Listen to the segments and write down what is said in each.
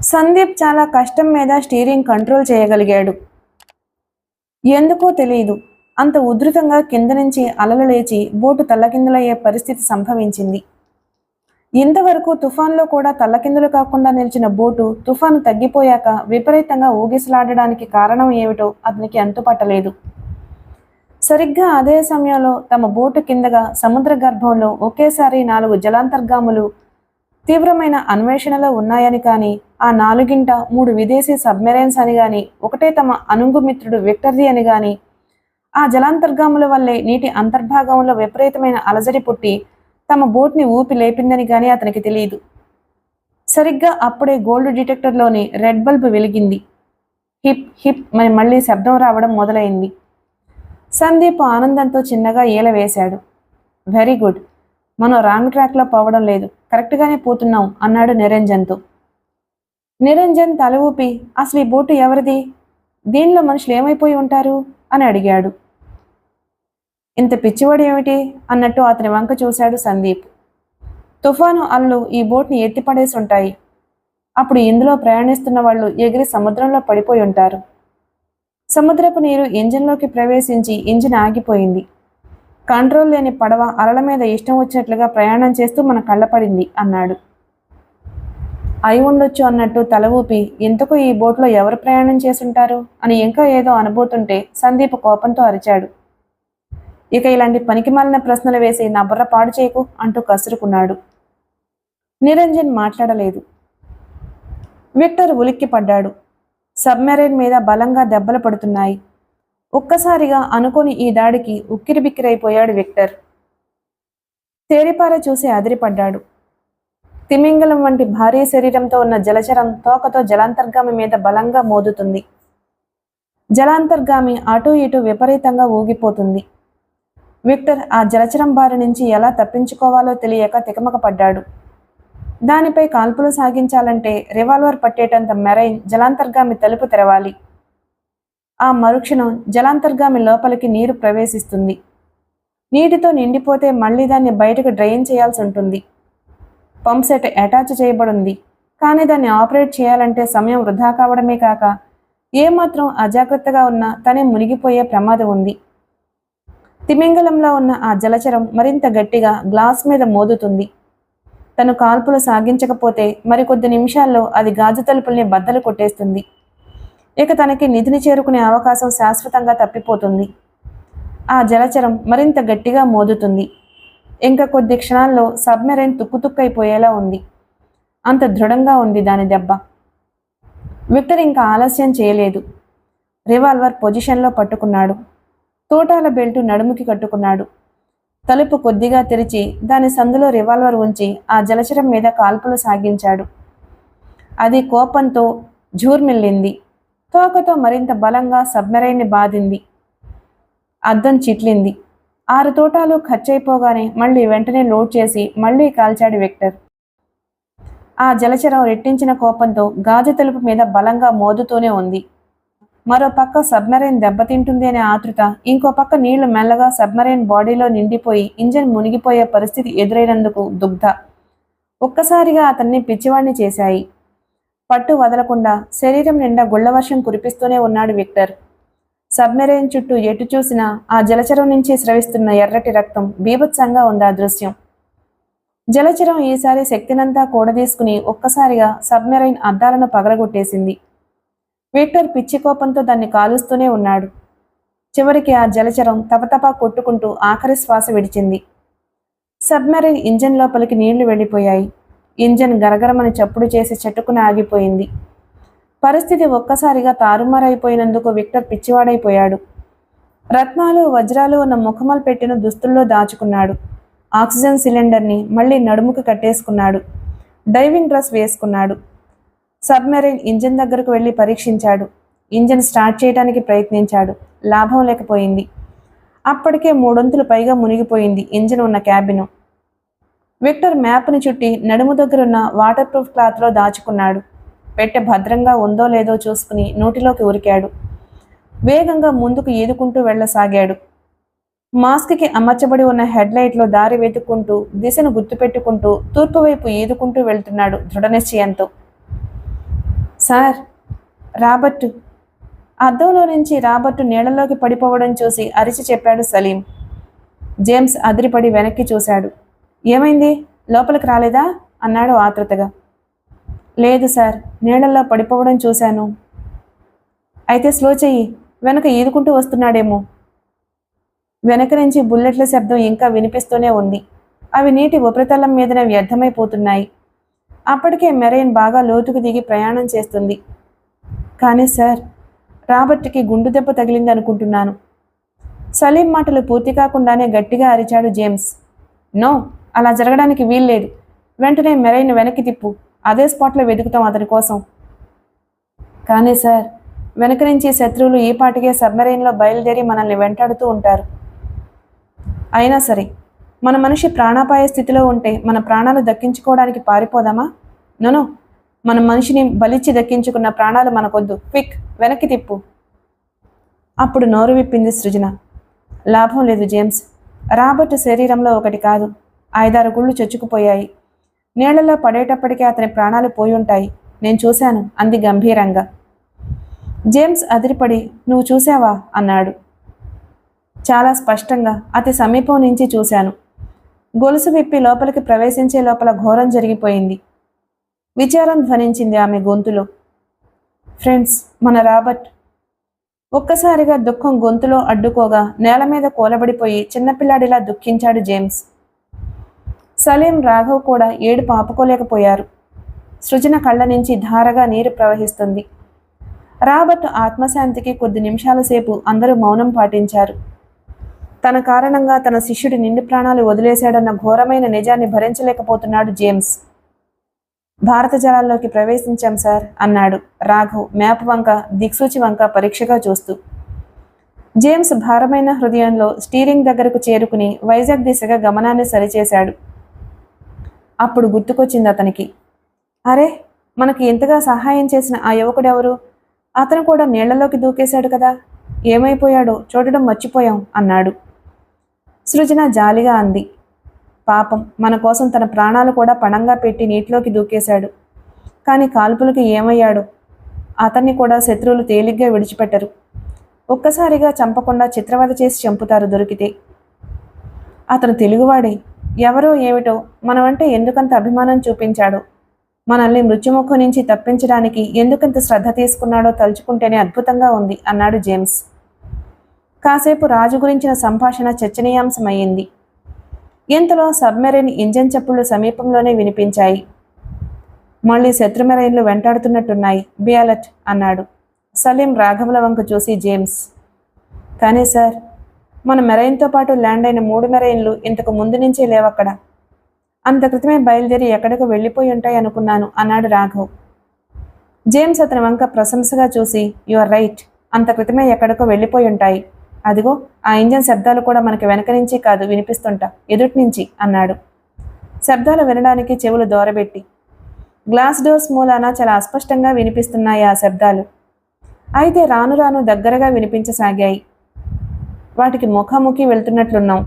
సందీప్ చాలా కష్టం మీద స్టీరింగ్ కంట్రోల్ చేయగలిగాడు. ఎందుకో తెలియదు. అంత ఉధృతంగా కింద నుంచి అలలు లేచి బోటు తల్లకిందులయ్యే పరిస్థితి సంభవించింది. ఇంతవరకు తుఫాన్లో కూడా తల్లకిందులు కాకుండా నిలిచిన బోటు తుఫాను తగ్గిపోయాక విపరీతంగా ఊగిసలాడడానికి కారణం ఏమిటో అతనికి అంతుపట్టలేదు. సరిగ్గా అదే సమయంలో తమ బోటు కిందగా సముద్ర గర్భంలో ఒకేసారి 4 జలాంతర్గాములు తీవ్రమైన అన్వేషణలో ఉన్నాయని కానీ, ఆ 4గింట 3 విదేశీ సబ్మెరైన్స్ అని గాని, ఒకటే తమ అనుంగు మిత్రుడు విక్టర్ది అని గాని, ఆ జలాంతర్గాముల వల్లే నీటి అంతర్భాగంలో విపరీతమైన అలజడి పుట్టి తమ బోట్ని ఊపి లేపిందని గాని అతనికి తెలియదు. సరిగ్గా అప్పుడే గోల్డ్ డిటెక్టర్లోని రెడ్ బల్బ్ వెలిగింది. హిప్ హిప్ అని మళ్ళీ శబ్దం రావడం మొదలైంది. సందీప్ ఆనందంతో చిన్నగా ఈల వేశాడు. వెరీ గుడ్, మనం రాంగ్ ట్రాక్లో పోవడం లేదు, కరెక్ట్గానే పోతున్నాం అన్నాడు నిరంజన్తో. నిరంజన్ తల ఊపి, అసలు ఈ బోటు ఎవరిది, దీనిలో మనుషులు ఏమైపోయి ఉంటారు అని అడిగాడు. ఇంత పిచ్చివాడు ఏమిటి అన్నట్టు అతని వంక చూశాడు సందీప్. తుఫాను అలలు ఈ బోట్ని ఎత్తిపడేసి ఉంటాయి. అప్పుడు ఇందులో ప్రయాణిస్తున్న వాళ్ళు ఎగిరి సముద్రంలో పడిపోయి ఉంటారు. సముద్రపు నీరు ఇంజిన్లోకి ప్రవేశించి ఇంజిన్ ఆగిపోయింది. కంట్రోల్ లేని పడవ అలల మీద ఇష్టం వచ్చినట్లుగా ప్రయాణం చేస్తూ మన కళ్ళపడింది అన్నాడు. అయి ఉండొచ్చు అన్నట్టు తల ఊపి, ఇంతకు ఈ బోట్లో ఎవరు ప్రయాణం చేసుంటారు అని ఇంకా ఏదో అనబోతుంటే సందీప్ కోపంతో అరిచాడు. ఇక ఇలాంటి పనికిమాలిన ప్రశ్నలు వేసి నా బుర్ర పాడు చేయకు అంటూ కసురుకున్నాడు. నిరంజన్ మాట్లాడలేదు. విక్టర్ ఉలిక్కి పడ్డాడు. సబ్మెరైన్ మీద బలంగా దెబ్బలు పడుతున్నాయి. ఒక్కసారిగా అనుకోని ఈ దాడికి ఉక్కిరిబిక్కిరైపోయాడు విక్టర్. తేరిపార చూసి అదిరిపడ్డాడు. తిమింగలం వంటి భారీ శరీరంతో ఉన్న జలచరం తోకతో జలాంతర్గామి మీద బలంగా మోదుతుంది. జలాంతర్గామి అటూ ఇటూ విపరీతంగా ఊగిపోతుంది. విక్టర్ ఆ జలచరం బారి నుంచి ఎలా తప్పించుకోవాలో తెలియక తికమక పడ్డాడు. దానిపై కాల్పులు సాగించాలంటే రివాల్వర్ పట్టేటంత మెరైన్ జలాంతర్గామి తలుపు తెరవాలి. ఆ మరుక్షణం జలాంతర్గామి లోపలికి నీరు ప్రవేశిస్తుంది. నీటితో నిండిపోతే మళ్లీ దాన్ని బయటకు డ్రైన్ చేయాల్సి ఉంటుంది. పంప్ సెట్ అటాచ్ చేయబడింది, కానీ దాన్ని ఆపరేట్ చేయాలంటే సమయం వృధా కావడమే కాక ఏమాత్రం అజాగ్రత్తగా ఉన్నా తనే మునిగిపోయే ప్రమాదం ఉంది. తిమింగలంలో ఉన్న ఆ జలచరం మరింత గట్టిగా గ్లాస్ మీద మోదుతుంది. తను కాల్పులు సాగించకపోతే మరికొద్ది నిమిషాల్లో అది గాజు తలుపుల్ని బద్దలు కొట్టేస్తుంది. ఇక తనకి నిధిని చేరుకునే అవకాశం శాశ్వతంగా తప్పిపోతుంది. ఆ జలచరం మరింత గట్టిగా మోదుతుంది. ఇంకా కొద్ది క్షణాల్లో సబ్మెరైన్ తుక్కుతుక్కైపోయేలా ఉంది. అంత దృఢంగా ఉంది దాని దెబ్బ. విక్టర్ ఇంకా ఆలస్యం చేయలేదు. రివాల్వర్ పొజిషన్లో పట్టుకున్నాడు. తోటాల బెల్టు నడుముకి కట్టుకున్నాడు. తలుపు కొద్దిగా తెరిచి దాని సందులో రివాల్వర్ ఉంచి ఆ జలచరం మీద కాల్పులు సాగించాడు. అది కోపంతో ఝూర్మిల్లింది. తోకతో మరింత బలంగా సబ్మెరైన్ని బాదింది. అద్దం చిట్లింది. 6 తోటాలు ఖర్చయిపోగానే మళ్ళీ వెంటనే లోడ్ చేసి మళ్ళీ కాల్చాడు విక్టర్. ఆ జలచరం రెట్టించిన కోపంతో గాజు తలుపు మీద బలంగా మోదుతూనే ఉంది. మరో పక్క సబ్మెరైన్ దెబ్బతింటుంది అనే ఆతృత, ఇంకో పక్క నీళ్లు మెల్లగా సబ్మెరైన్ బాడీలో నిండిపోయి ఇంజిన్ మునిగిపోయే పరిస్థితి ఎదురైనందుకు దుగ్ధ ఒక్కసారిగా అతన్ని పిచ్చివాణ్ణి చేశాయి. పట్టు వదలకుండా శరీరం నిండా గుళ్లవర్షం కురిపిస్తూనే ఉన్నాడు విక్టర్. సబ్మెరైన్ చుట్టూ ఎటు చూసినా ఆ జలచరం నుంచి స్రవిస్తున్న ఎర్రటి రక్తం బీభత్సంగా ఉంది ఆ దృశ్యం. జలచరం ఈసారి శక్తినంతా కూడదీసుకుని ఒక్కసారిగా సబ్మెరైన్ అద్దాలను పగలగొట్టేసింది. విక్టర్ పిచ్చి కోపంతో దాన్ని కాలుస్తూనే ఉన్నాడు. చివరికి ఆ జలచరం తపతపా కొట్టుకుంటూ ఆఖరి శ్వాస విడిచింది. సబ్మెరైన్ ఇంజన్ లోపలికి నీళ్లు వెళ్ళిపోయాయి. ఇంజన్ గరగరమని చప్పుడు చేసి చట్టుకుని ఆగిపోయింది. పరిస్థితి ఒక్కసారిగా తారుమారైపోయినందుకు విక్టర్ పిచ్చివాడైపోయాడు. రత్నాలు వజ్రాలు ఉన్న ముఖమల్ పెట్టిన దుస్తుల్లో దాచుకున్నాడు. ఆక్సిజన్ సిలిండర్ని మళ్ళీ నడుముకు కట్టేసుకున్నాడు. డైవింగ్ డ్రెస్ వేసుకున్నాడు. సబ్మెరైన్ ఇంజిన్ దగ్గరకు వెళ్ళి పరీక్షించాడు. ఇంజిన్ స్టార్ట్ చేయడానికి ప్రయత్నించాడు. లాభం లేకపోయింది. అప్పటికే 3 వంతులు పైగా మునిగిపోయింది ఇంజిన్ ఉన్న క్యాబిను. విక్టర్ మ్యాప్ని చుట్టి నడుము దగ్గరున్న వాటర్ ప్రూఫ్ క్లాత్లో దాచుకున్నాడు. పెట్టె భద్రంగా ఉందో లేదో చూసుకుని నోటిలోకి ఉరికాడు. వేగంగా ముందుకు ఈదుకుంటూ వెళ్ళసాగాడు. మాస్క్కి అమర్చబడి ఉన్న హెడ్లైట్లో దారి వెతుక్కుంటూ దిశను గుర్తుపెట్టుకుంటూ తూర్పు వైపు ఈదుకుంటూ వెళ్తున్నాడు దృఢ నిశ్చయంతో. Sir, Robert. అద్దంలో నుంచి రాబర్ట్ నీళ్లలోకి పడిపోవడం చూసి అరిచి చెప్పాడు సలీం. జేమ్స్ అదిరిపడి వెనక్కి చూశాడు. ఏమైంది, లోపలికి రాలేదా అన్నాడు ఆతృతగా. లేదు సార్, నీళ్లలో పడిపోవడం చూశాను. అయితే స్లో చెయ్యి, వెనక ఈదుకుంటూ వస్తున్నాడేమో. వెనక నుంచి బుల్లెట్ల శబ్దం ఇంకా వినిపిస్తూనే ఉంది. అవి నీటి ఉపరితలం మీదనే వ్యర్థమైపోతున్నాయి. అప్పటికే మెరైన్ బాగా లోతుకు దిగి ప్రయాణం చేస్తుంది. కానీ సార్, రాబర్ట్కి గుండు దెబ్బ తగిలింది అనుకుంటున్నాను. సలీం మాటలు పూర్తి కాకుండానే గట్టిగా అరిచాడు జేమ్స్. నో, అలా జరగడానికి వీల్లేదు. వెంటనే మెరైన్ వెనక్కి తిప్పు. అదే స్పాట్లో వెతుకుతాం అతని కోసం. కానీ సార్, వెనక నుంచి శత్రువులు ఈ పాటికే సబ్మెరైన్లో బయలుదేరి మనల్ని వెంటాడుతూ ఉంటారు. అయినా సరే, మన మనిషి ప్రాణాపాయ స్థితిలో ఉంటే మన ప్రాణాలు దక్కించుకోవడానికి పారిపోదామా? నోనో, మన మనిషిని బలిచ్చి దక్కించుకున్న ప్రాణాలు మనకొద్దు. క్విక్, వెనక్కి తిప్పు. అప్పుడు నోరు విప్పింది సృజన. లాభం లేదు జేమ్స్. రాబర్ట్ శరీరంలో ఒకటి కాదు, 5-6 గుళ్ళు చొచ్చుకుపోయాయి. నీళ్లలో పడేటప్పటికే అతని ప్రాణాలు పోయి ఉంటాయి. నేను చూశాను అంది గంభీరంగా. జేమ్స్ అదిరిపడి, నువ్వు చూశావా అన్నాడు. చాలా స్పష్టంగా, అతి సమీపం నుంచి చూశాను. గొలుసు విప్పి లోపలికి ప్రవేశించే లోపల ఘోరం జరిగిపోయింది. విచారం ధ్వనించింది ఆమె గొంతులో. ఫ్రెండ్స్, మన రాబర్ట్. ఒక్కసారిగా దుఃఖం గొంతులో అడ్డుకోగా నేల మీద కూలబడిపోయి చిన్నపిల్లాడిలా దుఃఖించాడు జేమ్స్. సలీం, రాఘవ్ కూడా ఏడుపు ఆపుకోలేకపోయారు. సృజన కళ్ళ నుంచి ధారగా నీరు ప్రవహిస్తుంది. రాబర్ట్ ఆత్మశాంతికి కొద్ది నిమిషాల సేపు అందరూ మౌనం పాటించారు. తన కారణంగా తన శిష్యుడి నిండు ప్రాణాలు వదిలేశాడన్న ఘోరమైన నిజాన్ని భరించలేకపోతున్నాడు జేమ్స్. భారత జలాల్లోకి ప్రవేశించాం సార్ అన్నాడు రాఘవ్ మ్యాప్ వంక దిక్సూచి వంక పరీక్షగా చూస్తూ. జేమ్స్ భారమైన హృదయంలో స్టీరింగ్ దగ్గరకు చేరుకుని వైజాగ్ దిశగా గమనాన్ని సరిచేశాడు. అప్పుడు గుర్తుకొచ్చింది అతనికి. అరే, మనకి ఎంతగా సహాయం చేసిన ఆ యువకుడెవరు? అతను కూడా నీళ్లలోకి దూకేశాడు కదా, ఏమైపోయాడో చూడడం మర్చిపోయాం అన్నాడు. సృజన జాలిగా అంది. పాపం, మన కోసం తన ప్రాణాలు కూడా పణంగా పెట్టి నీటిలోకి దూకేశాడు. కానీ కాల్పులకి ఏమయ్యాడు? అతన్ని కూడా శత్రువులు తేలిగ్గా విడిచిపెట్టరు. ఒక్కసారిగా చంపకుండా చిత్రవద చేసి చంపుతారు దొరికితే. అతను తెలుగువాడే. ఎవరో ఏమిటో మనమంటే ఎందుకంత అభిమానం చూపించాడో, మనల్ని మృత్యుముఖం నుంచి తప్పించడానికి ఎందుకంత శ్రద్ధ తీసుకున్నాడో తలుచుకుంటేనే అద్భుతంగా ఉంది అన్నాడు జేమ్స్. కాసేపు రాజు గురించిన సంభాషణ చర్చనీయాంశమయ్యింది. ఇంతలో సబ్మెరైన్ ఇంజన్ చప్పుళ్ళు సమీపంలోనే వినిపించాయి. మళ్ళీ శత్రుమెరైన్లు వెంటాడుతున్నట్టున్నాయి, బి అలర్ట్ అన్నాడు సలీం రాఘవుల వంక చూసి. జేమ్స్, కానీ సార్, మన మెరైన్తో పాటు ల్యాండ్ అయిన 3 మెరైన్లు ఇంతకు ముందు నుంచే లేవక్కడ. అంత క్రితమే బయలుదేరి ఎక్కడికో వెళ్ళిపోయి ఉంటాయి అనుకున్నాను అన్నాడు రాఘవ్. జేమ్స్ అతని వంక ప్రశంసగా చూసి, యు ఆర్ రైట్, అంత క్రితమే ఎక్కడికో వెళ్ళిపోయి ఉంటాయి. అదిగో ఆ ఇంజన్ శబ్దాలు కూడా మనకి వెనక నుంచి కాదు వినిపిస్తుంటా, ఎదుటి నుంచి అన్నాడు శబ్దాలు వినడానికి చెవులు దూరబెట్టి. గ్లాస్ డోర్స్ మూలాన చాలా అస్పష్టంగా వినిపిస్తున్నాయి ఆ శబ్దాలు. అయితే రాను రాను దగ్గరగా వినిపించసాగాయి. వాటికి ముఖాముఖి వెళ్తున్నట్లున్నాం.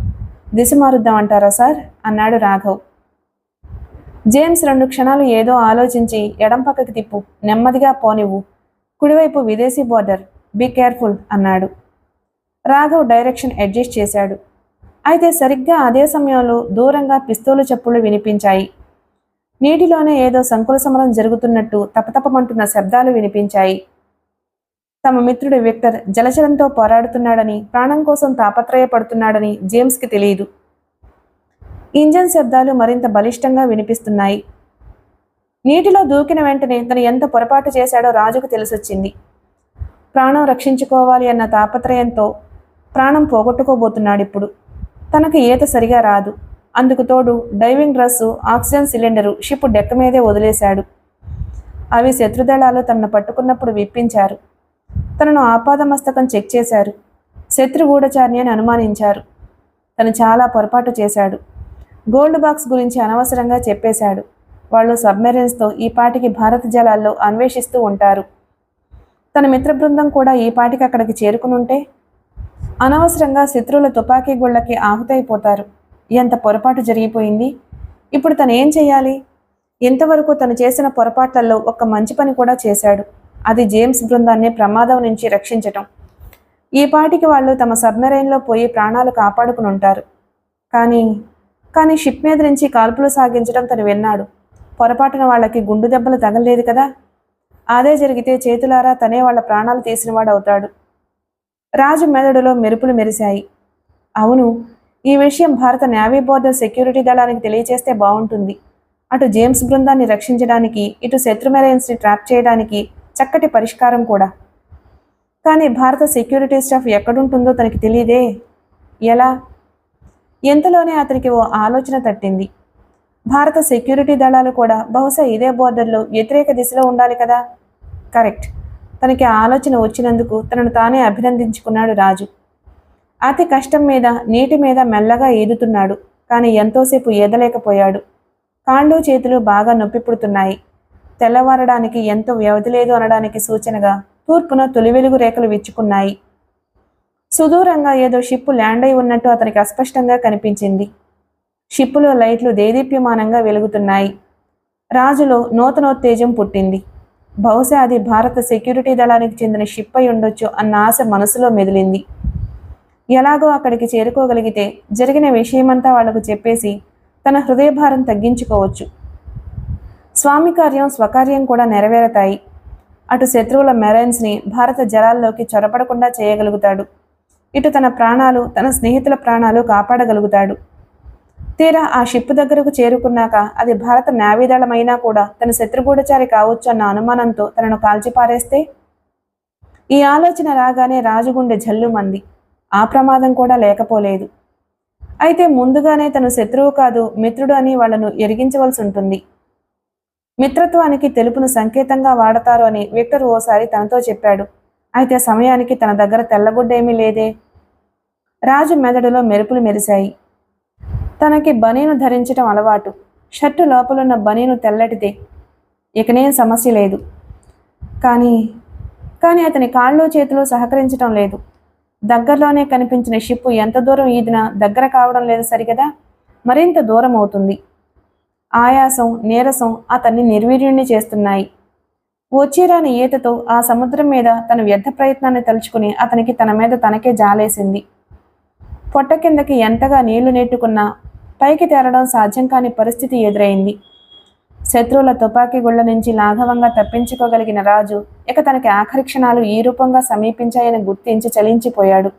దిశ మారుద్దామంటారా సార్ అన్నాడు రాఘవ్. జేమ్స్ 2 క్షణాలు ఏదో ఆలోచించి, ఎడం పక్కకి తిప్పు, నెమ్మదిగా పోనివ్వు, కుడివైపు విదేశీ బోర్డర్, బీ కేర్ఫుల్ అన్నాడు. రాఘవ్ డైరెక్షన్ అడ్జస్ట్ చేశాడు. అయితే సరిగ్గా అదే సమయంలో దూరంగా పిస్తోలు చప్పుళ్ళు వినిపించాయి. నీటిలోనే ఏదో సంకుల సమరం జరుగుతున్నట్టు తపతపమంటున్న శబ్దాలు వినిపించాయి. తమ మిత్రుడు విక్టర్ జలచరంతో పోరాడుతున్నాడని, ప్రాణం కోసం తాపత్రయపడుతున్నాడని జేమ్స్కి తెలియదు. ఇంజన్ శబ్దాలు మరింత బలిష్టంగా వినిపిస్తున్నాయి. నీటిలో దూకిన వెంటనే తను ఎంత పొరపాటు చేశాడో రాజుకు తెలిసొచ్చింది. ప్రాణం రక్షించుకోవాలి అన్న తాపత్రయంతో ప్రాణం పోగొట్టుకోబోతున్నాడిప్పుడు. తనకు ఈత సరిగా రాదు. అందుకు తోడు diving dress, oxygen cylinder ship డెక్క మీదే వదిలేశాడు. అవి శత్రుదళాలు తనను పట్టుకున్నప్పుడు విప్పించారు. తనను ఆపాదమస్తకం చెక్ చేశారు. శత్రు గూఢచారిని అని అనుమానించారు. తను చాలా పొరపాటు చేశాడు. గోల్డ్ బాక్స్ గురించి అనవసరంగా చెప్పేశాడు. వాళ్ళు సబ్మెరైన్స్తో ఈ పాటికి భారత జలాల్లో అన్వేషిస్తూ ఉంటారు. తన మిత్ర బృందం కూడా ఈ పాటికి అక్కడికి చేరుకునుంటే అనవసరంగా శత్రువుల తుపాకీ గుళ్ళకి ఆహుతైపోతారు. ఎంత పొరపాటు జరిగిపోయింది. ఇప్పుడు తను ఏం చెయ్యాలి? ఇంతవరకు తను చేసిన పొరపాట్లలో ఒక్క మంచి పని కూడా చేశాడు. అది జేమ్స్ బృందాన్ని ప్రమాదం నుంచి రక్షించటం. ఈ పాటికి వాళ్ళు తమ సబ్మెరైన్లో పోయి ప్రాణాలు కాపాడుకుని ఉంటారు. కానీ కానీ షిప్ మీద నుంచి కాల్పులు సాగించడం తను విన్నాడు. పొరపాటున వాళ్ళకి గుండు దెబ్బలు తగలలేదు కదా. అదే జరిగితే చేతులారా తనే వాళ్ళ ప్రాణాలు తీసినవాడు అవుతాడు. రాజు మెదడులో మెరుపులు మెరిశాయి. అవును, ఈ విషయం భారత నేవీ బోర్డర్ సెక్యూరిటీ దళానికి తెలియచేస్తే బాగుంటుంది. అటు జేమ్స్ బృందాన్ని రక్షించడానికి, ఇటు శత్రు మెరైన్స్ని ట్రాప్ చేయడానికి చక్కటి పరిష్కారం కూడా. కానీ భారత సెక్యూరిటీ స్టాఫ్ ఎక్కడుంటుందో తనకి తెలియదే. ఎలా? ఎంతలోనే అతనికి ఓ ఆలోచన తట్టింది. భారత సెక్యూరిటీ దళాలు కూడా బహుశా ఇదే బోర్డర్లో వ్యతిరేక దిశలో ఉండాలి కదా. కరెక్ట్. తనకి ఆ ఆలోచన వచ్చినందుకు తనను తానే అభినందించుకున్నాడు రాజు. అతి కష్టం మీద నీటి మీద మెల్లగా ఈదుతున్నాడు. కానీ ఎంతోసేపు ఈదలేకపోయాడు. కాళ్ళు చేతులు బాగా నొప్పి పుడుతున్నాయి. తెల్లవారడానికి ఎంతో వ్యవధి లేదు అనడానికి సూచనగా తూర్పున తొలి వెలుగు రేఖలు విచ్చుకున్నాయి. సుదూరంగా ఏదో షిప్పు ల్యాండ్ అయి ఉన్నట్టు అతనికి అస్పష్టంగా కనిపించింది. షిప్పులో లైట్లు దేదీప్యమానంగా వెలుగుతున్నాయి. రాజులో నూతనోత్తేజం పుట్టింది. బహుశా అది భారత సెక్యూరిటీ దళానికి చెందిన షిప్ అయి ఉండొచ్చు అన్న ఆశ మనసులో మెదిలింది. ఎలాగో అక్కడికి చేరుకోగలిగితే జరిగిన విషయమంతా వాళ్లకు చెప్పేసి తన హృదయభారం తగ్గించుకోవచ్చు. స్వామి కార్యం స్వకార్యం కూడా నెరవేరతాయి. అటు శత్రువుల మెరైన్స్ని భారత జలాల్లోకి చొరపడకుండా చేయగలుగుతాడు. ఇటు తన ప్రాణాలు, తన స్నేహితుల ప్రాణాలు కాపాడగలుగుతాడు. తీరా ఆ షిప్ దగ్గరకు చేరుకున్నాక అది భారత నావీదళమైనా కూడా తన శత్రుగూఢచారి కావచ్చు అన్న అనుమానంతో తనను కాల్చిపారేస్తే? ఈ ఆలోచన రాగానే రాజుగుండె జల్లుమంది. ఆ ప్రమాదం కూడా లేకపోలేదు. అయితే ముందుగానే తను శత్రువు కాదు మిత్రుడు అని వాళ్లను ఎరిగించవలసి ఉంటుంది. మిత్రత్వానికి తెలుపును సంకేతంగా వాడతారు అని విక్టర్ ఓసారి తనతో చెప్పాడు. అయితే సమయానికి తన దగ్గర తెల్లగుడ్డేమీ లేదే. రాజు మెదడులో మెరుపులు మెరిశాయి. తనకి బనీను ధరించటం అలవాటు. షర్టు లోపలున్న బనీను తెల్లటిదే. ఇకనేం సమస్య లేదు. కానీ అతని కాళ్ళు చేతులు సహకరించటం లేదు. దగ్గరలోనే కనిపించిన షిప్పు ఎంత దూరం ఈదినా దగ్గర కావడం లేదు సరిగదా. మరింత దూరం అవుతుంది. ఆయాసం, నీరసం అతన్ని నిర్వీర్యుణ్ణి చేస్తున్నాయి. వచ్చిరాని ఈతతో ఆ సముద్రం మీద తన వ్యర్థ ప్రయత్నాన్ని తలుచుకుని అతనికి తన మీద తనకే జాలేసింది. పొట్ట కిందకి ఎంతగా నీళ్లు నెట్టుకున్నా పైకి తేరడం సాధ్యం కాని పరిస్థితి ఎదురైంది. శత్రువుల తుపాకీ గుళ్ల నుంచి లాఘవంగా తప్పించుకోగలిగిన రాజు ఇక తనకి ఆఖరి క్షణాలు ఈ రూపంగా సమీపించాయని గుర్తించి చలించిపోయాడు.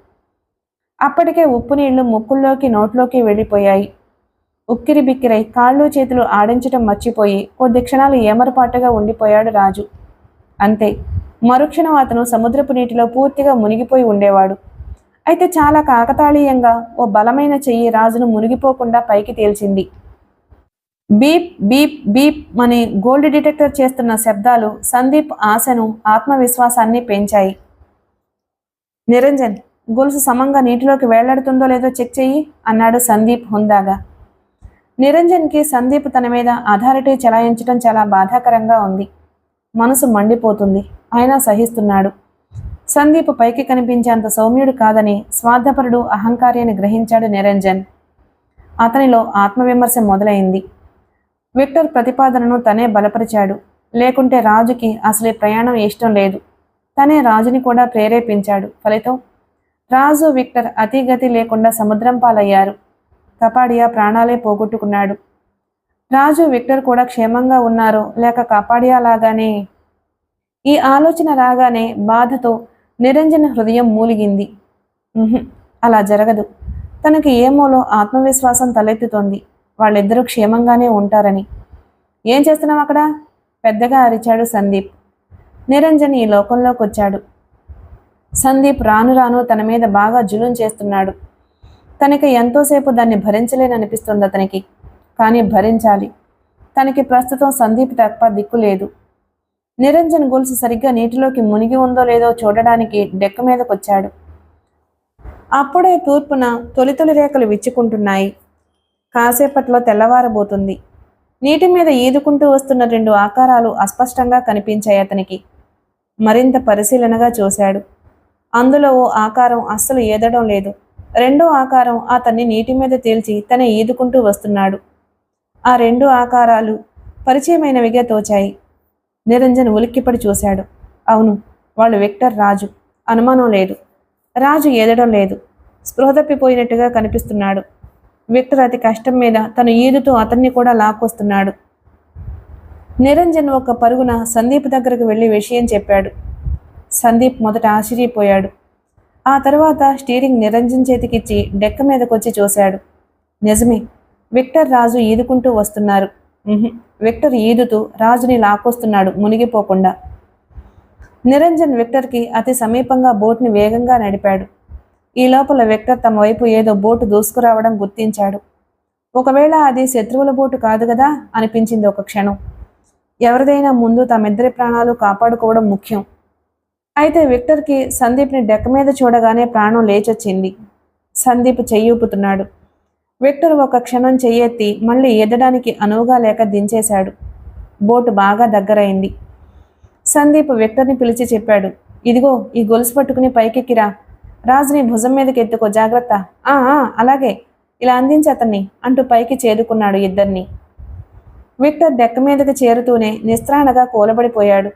అప్పటికే ఉప్పు నీళ్లు ముక్కుల్లోకి నోట్లోకి వెళ్ళిపోయాయి. ఉక్కిరి బిక్కిరై కాళ్ళు చేతులు ఆడించటం మర్చిపోయి కొద్ది క్షణాలు ఏమరపాటుగా ఉండిపోయాడు రాజు. అంతే, మరుక్షణం అతను సముద్రపు నీటిలో పూర్తిగా మునిగిపోయి ఉండేవాడు. అయితే చాలా కాకతాళీయంగా ఓ బలమైన చెయ్యి రాజును మునిగిపోకుండా పైకి తేల్చింది. బీప్ బీప్ బీప్ అని గోల్డ్ డిటెక్టర్ చేస్తున్న శబ్దాలు సందీప్ ఆశను, ఆత్మవిశ్వాసాన్ని పెంచాయి. నిరంజన్, గొలుసు సమంగా నీటిలోకి వేలాడుతుందో లేదో చెక్ చెయ్యి అన్నాడు సందీప్ హుందాగా. నిరంజన్కి సందీప్ తన మీద అథారిటీ చెలాయించడం చాలా బాధాకరంగా ఉంది. మనసు మండిపోతుంది. అయినా సహిస్తున్నాడు. సందీప్ పైకి కనిపించేంత సౌమ్యుడు కాదని, స్వార్థపరుడు, అహంకార్యాన్ని గ్రహించాడు నిరంజన్. అతనిలో ఆత్మవిమర్శ మొదలైంది. విక్టర్ ప్రతిపాదనను తనే బలపరిచాడు. లేకుంటే రాజుకి అసలే ప్రయాణం ఇష్టం లేదు. తనే రాజుని కూడా ప్రేరేపించాడు. ఫలితం రాజు, విక్టర్ అతిగతి లేకుండా సముద్రం పాలయ్యారు. కపాడియా ప్రాణాలే పోగొట్టుకున్నాడు. రాజు, విక్టర్ కూడా క్షేమంగా ఉన్నారో లేక కపాడియా లాగానే? ఈ ఆలోచన రాగానే బాధతో నిరంజన్ హృదయం మూలిగింది. అలా జరగదు. తనకి ఏమోలో ఆత్మవిశ్వాసం తలెత్తుతోంది. వాళ్ళిద్దరూ క్షేమంగానే ఉంటారని. ఏం చేస్తున్నావు అక్కడ? పెద్దగా అరిచాడు సందీప్. నిరంజన్ ఈ లోకంలోకి వచ్చాడు. సందీప్ రాను రాను తన మీద బాగా జులుం చేస్తున్నాడు. తనకి ఎంతోసేపు దాన్ని భరించలేననిపిస్తుంది అతనికి. కానీ భరించాలి. తనకి ప్రస్తుతం సందీప్ తప్ప దిక్కు లేదు. నిరంజన్ గొలుసు సరిగ్గా నీటిలోకి మునిగి ఉందో లేదో చూడడానికి డెక్క మీదకొచ్చాడు. అప్పుడే తూర్పున తొలి రేఖలు విచ్చుకుంటున్నాయి. కాసేపట్లో తెల్లవారబోతుంది. నీటి మీద ఈదుకుంటూ వస్తున్న రెండు ఆకారాలు అస్పష్టంగా కనిపించాయి అతనికి. మరింత పరిశీలనగా చూశాడు. అందులో ఓ ఆకారం అస్సలు ఈదడం లేదు. రెండో ఆకారం అతన్ని నీటి మీద తేల్చి తనే ఈదుకుంటూ వస్తున్నాడు. ఆ రెండు ఆకారాలు పరిచయమైనవిగా తోచాయి. నిరంజన్ ఉలిక్కిపడి చూశాడు. అవును, వాళ్ళు విక్టర్, రాజు. అనుమానం లేదు. రాజు ఏదడం లేదు. స్పృహ తప్పిపోయినట్టుగా కనిపిస్తున్నాడు. విక్టర్ అతి కష్టం మీద తను ఈదుతూ అతన్ని కూడా లాక్కొస్తున్నాడు. నిరంజన్ ఒక పరుగున సందీప్ దగ్గరకు వెళ్లి విషయం చెప్పాడు. సందీప్ మొదట ఆశ్చర్యపోయాడు. ఆ తర్వాత స్టీరింగ్ నిరంజన్ చేతికిచ్చి డెక్క మీదకొచ్చి చూశాడు. నిజమే, విక్టర్, రాజు ఈదుకుంటూ వస్తున్నారు. విక్టర్ ఈదుతూ రాజుని లాక్కొస్తున్నాడు మునిగిపోకుండా. నిరంజన్ విక్టర్కి అతి సమీపంగా బోట్ని వేగంగా నడిపాడు. ఈ లోపల విక్టర్ తమ వైపు ఏదో బోటు దూసుకురావడం గుర్తించాడు. ఒకవేళ అది శత్రువుల బోటు కాదు కదా అనిపించింది ఒక క్షణం. ఎవరిదైనా ముందు తమిద్దరి ప్రాణాలు కాపాడుకోవడం ముఖ్యం. అయితే విక్టర్కి సందీప్ని డెక్క మీద చూడగానే ప్రాణం లేచొచ్చింది. సందీప్ చెయ్యూపుతున్నాడు. విక్టర్ ఒక క్షణం చెయ్యెత్తి మళ్ళీ ఎద్దడానికి అనువుగా లేక దించేశాడు. బోటు బాగా దగ్గరైంది. సందీప్ విక్టర్ని పిలిచి చెప్పాడు. ఇదిగో ఈ గొలుసు పట్టుకుని పైకెక్కిరా. రాజుని భుజం మీదకి ఎత్తుకో, జాగ్రత్త. అలాగే, ఇలా అందించి అతన్ని అంటూ పైకి చేరుకున్నాడు ఇద్దరిని. విక్టర్ డెక్క మీదకి చేరుతూనే నిస్త్రాణగా కూలబడిపోయాడు.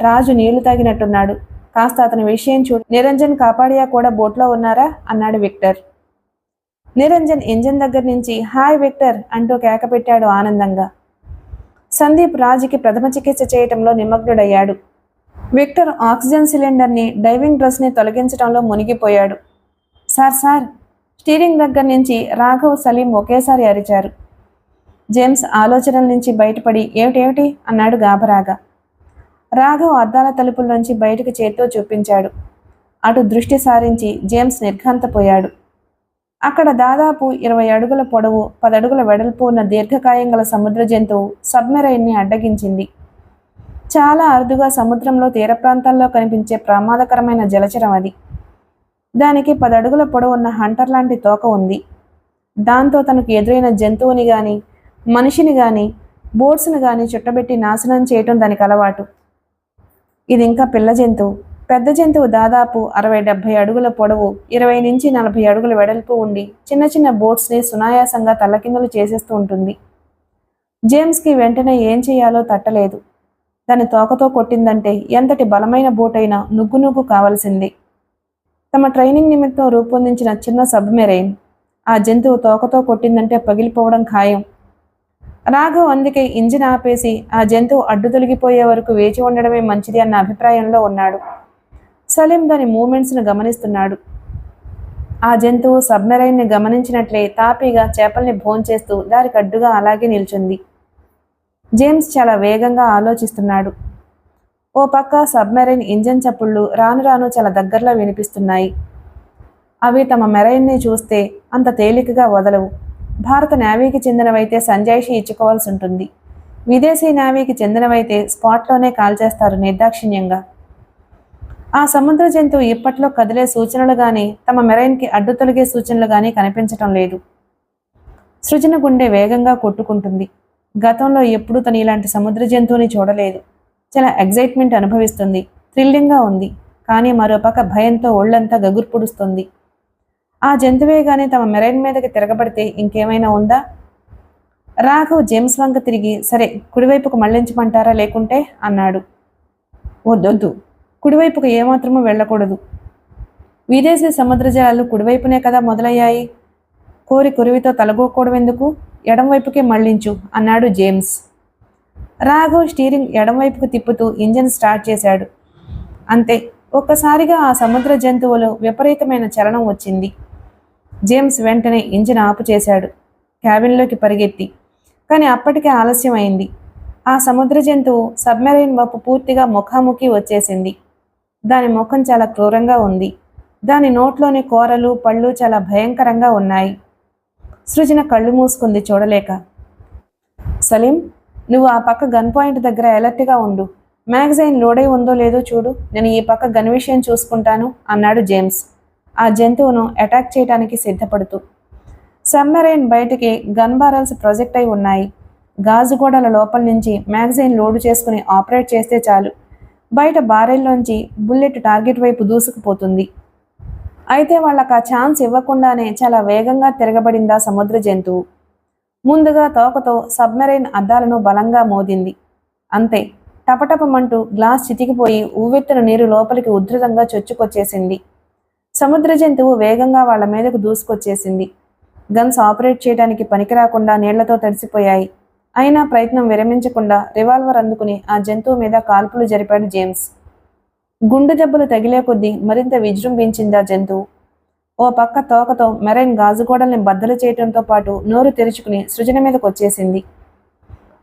రాజు నీళ్లు తాగినట్టున్నాడు. కాస్త అతని విషయం చూడు. నిరంజన్, కాపాడియా కూడా బోట్లో ఉన్నారా అన్నాడు విక్టర్. నిరంజన్ ఇంజన్ దగ్గర నుంచి హాయ్ విక్టర్ అంటూ కేక పెట్టాడు ఆనందంగా. సందీప్ రాజుకి ప్రథమ చికిత్స చేయటంలో నిమగ్నుడయ్యాడు. విక్టర్ ఆక్సిజన్ సిలిండర్ని, డైవింగ్ డ్రెస్ని తొలగించడంలో మునిగిపోయాడు. సార్ స్టీరింగ్ దగ్గర నుంచి రాఘవ్, సలీం ఒకేసారి అరిచారు. జేమ్స్ ఆలోచనల నుంచి బయటపడి ఏమిటేమిటి అన్నాడు గాబరాగా. రాఘవ్ అద్దాల తలుపుల్లోంచి బయటకు చేత్తో చూపించాడు. అటు దృష్టి సారించి జేమ్స్ నిర్ఘాంతపోయాడు. అక్కడ దాదాపు 20 అడుగుల పొడవు, 10 అడుగుల వెడల్పు ఉన్న దీర్ఘకాయం గల సముద్ర జంతువు సబ్మెరైన్ని అడ్డగించింది. చాలా అరుదుగా సముద్రంలో తీర ప్రాంతాల్లో కనిపించే ప్రమాదకరమైన జలచరం అది. దానికి 10 అడుగుల పొడవు ఉన్న హంటర్ లాంటి తోక ఉంది. దాంతో తనకు ఎదురైన జంతువుని గాని, మనిషిని గాని, బోట్స్ని గాని చుట్టబెట్టి నాశనం చేయటం దానికి అలవాటు. ఇది ఇంకా పిల్ల జంతువు. పెద్ద జంతువు దాదాపు 60-70 అడుగుల పొడవు, 20 నుంచి 40 అడుగుల వెడల్పు ఉండి చిన్న చిన్న బోట్స్ని సునాయాసంగా తల్లకిందులు చేసేస్తూ ఉంటుంది. జేమ్స్కి వెంటనే ఏం చేయాలో తట్టలేదు. దాని తోకతో కొట్టిందంటే ఎంతటి బలమైన బోట్ అయినా నుగ్గు కావాల్సింది. తమ ట్రైనింగ్ నిమిత్తం రూపొందించిన చిన్న సబ్మెరైన్ ఆ జంతువు తోకతో కొట్టిందంటే పగిలిపోవడం ఖాయం. రాఘవ్ అందుకే ఇంజిన్ ఆపేసి ఆ జంతువు అడ్డు తొలగిపోయే వరకు వేచి ఉండడమే మంచిది అన్న అభిప్రాయంలో ఉన్నాడు. సలీం దాని మూమెంట్స్ను గమనిస్తున్నాడు. ఆ జంతువు సబ్మెరైన్ని గమనించినట్లే తాపీగా చేపల్ని భోంచేస్తూ దారికి అడ్డుగా అలాగే నిల్చుంది. జేమ్స్ చాలా వేగంగా ఆలోచిస్తున్నాడు. ఓ పక్క సబ్మెరైన్ ఇంజన్ చప్పుళ్ళు రాను రాను చాలా దగ్గరలో వినిపిస్తున్నాయి. అవి తమ మెరైన్ని చూస్తే అంత తేలికగా వదలవు. భారత నేవీకి చెందినవైతే సంజాయిషి ఇచ్చుకోవాల్సి ఉంటుంది. విదేశీ నేవీకి చెందినవైతే స్పాట్లోనే కాల్చేస్తారు నిర్దాక్షిణ్యంగా. ఆ సముద్ర జంతువు ఇప్పట్లో కదిలే సూచనలు గానీ, తమ మెరైన్కి అడ్డు తొలగే సూచనలు గానీ కనిపించటం లేదు. సృజన గుండె వేగంగా కొట్టుకుంటుంది. గతంలో ఎప్పుడూ తను ఇలాంటి సముద్ర జంతువుని చూడలేదు. చాలా ఎగ్జైట్మెంట్ అనుభవిస్తుంది. థ్రిల్లింగ్గా ఉంది. కానీ మరోపక్క భయంతో ఒళ్ళంతా గగుర్పుడుస్తుంది. ఆ జంతువే గానీ తమ మెరైన్ మీదకి తిరగబడితే ఇంకేమైనా ఉందా? రాఘవ్ జేమ్స్ వంక తిరిగి, సరే కుడివైపుకు మళ్లించమంటారా లేకుంటే అన్నాడు. వద్దొద్దు, కుడివైపుకు ఏమాత్రమూ వెళ్ళకూడదు. విదేశీ సముద్ర జలాలు కుడివైపునే కదా మొదలయ్యాయి. కోరి కురివితో తలగూకూడవెందుకు? ఎడంవైపుకే మళ్లించు అన్నాడు జేమ్స్. రాఘవ్ స్టీరింగ్ ఎడంవైపుకు తిప్పుతూ ఇంజన్ స్టార్ట్ చేశాడు. అంతే, ఒక్కసారిగా ఆ సముద్ర జంతువులో విపరీతమైన చలనం వచ్చింది. జేమ్స్ వెంటనే ఇంజిన్ ఆపు చేశాడు. క్యాబిన్లోకి పరిగెత్తి, కానీ అప్పటికే ఆలస్యం అయింది. ఆ సముద్ర జంతువు సబ్మెరైన్ వైపు పూర్తిగా ముఖాముఖి వచ్చేసింది. దాని ముఖం చాలా క్రూరంగా ఉంది. దాని నోట్లోని కూరలు, పళ్ళు చాలా భయంకరంగా ఉన్నాయి. సృజన కళ్ళు మూసుకుంది చూడలేక. సలీం, నువ్వు ఆ పక్క గన్ పాయింట్ దగ్గర అలర్ట్గా ఉండు. మ్యాగజైన్ లోడై ఉందో లేదో చూడు. నేను ఈ పక్క గన్ విషయం చూసుకుంటాను అన్నాడు జేమ్స్, ఆ జంతువును అటాక్ చేయడానికి సిద్ధపడుతూ. సబ్మెరైన్ బయటికి గన్ బారల్స్ ప్రొజెక్ట్ అయి ఉన్నాయి. గాజు గోడల లోపల నుంచి మ్యాగజైన్ లోడు చేసుకుని ఆపరేట్ చేస్తే చాలు, బయట బారెల్లోంచి బుల్లెట్ టార్గెట్ వైపు దూసుకుపోతుంది. అయితే వాళ్ళకు ఆ ఛాన్స్ ఇవ్వకుండానే చాలా వేగంగా తిరగబడిందా సముద్ర జంతువు. ముందుగా తోకతో సబ్మెరైన్ అద్దాలను బలంగా మోదింది. అంతే, టపటపమంటూ గ్లాస్ చితికిపోయి ఉవ్వెత్తున నీరు లోపలికి ఉధృతంగా చొచ్చుకొచ్చేసింది. సముద్ర జంతువు వేగంగా వాళ్ల మీదకు దూసుకొచ్చేసింది. గన్స్ ఆపరేట్ చేయడానికి పనికిరాకుండా నీళ్లతో తడిసిపోయాయి. అయినా ప్రయత్నం విరమించకుండా రివాల్వర్ అందుకుని ఆ జంతువు మీద కాల్పులు జరిపాడు జేమ్స్. గుండు దెబ్బలు తగిలే కొద్దీ మరింత విజృంభించింది ఆ జంతువు. ఓ పక్క తోకతో మెరైన్ గాజుగోడల్ని బద్దలు చేయటంతో పాటు నోరు తెరుచుకుని సృజన మీదకు వచ్చేసింది.